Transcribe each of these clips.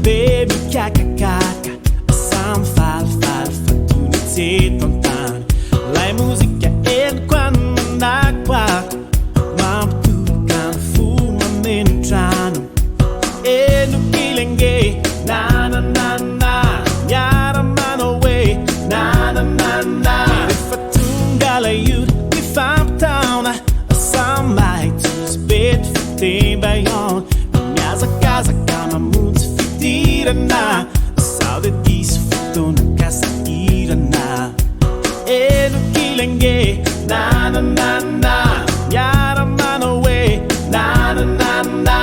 baby kaka kaka Sam fal fal fatunity tontan Lai musica ed quan manakwa Mamtukan fu mamintrano E nukilenge na na na na Yara man away na na na na If I tungala you if I'm down Some might use bed for day by on Minhas casa cama muito fedida na Saudade foto na casa ira na E no kilenge na na na na Yara man away na na na na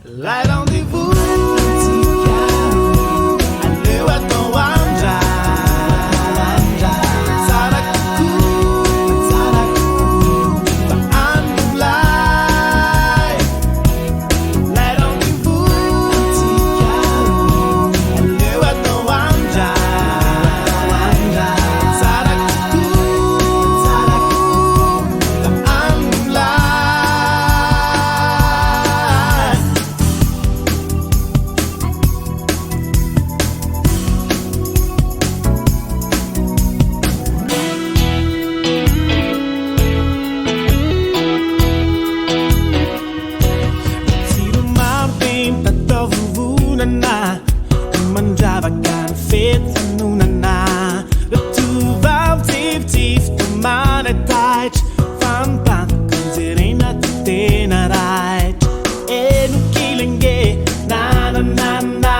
Lai rendez-vous Allez à ton wanja Sarakuku Ta'anulai Lai rendez-vous Allez à ton wanja Sarakuku Ta'anulai Tiro mampim ta Tovo na Manjavakan fit nuna Tu vam tif tu manetait Van pan kunzirina tena right E no kilenge na na na na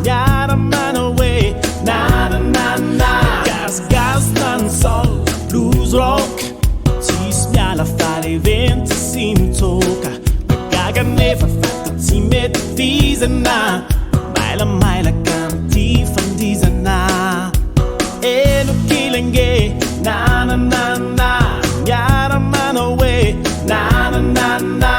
Yara man away na na na na Gas nan sol blues rock Ti smiala fare venti si mi tocca Gaga neva fatta ti mette disana Maila canti fan disana E no kilenge na na na na Yara man away na na na na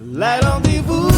Lai rendez-vous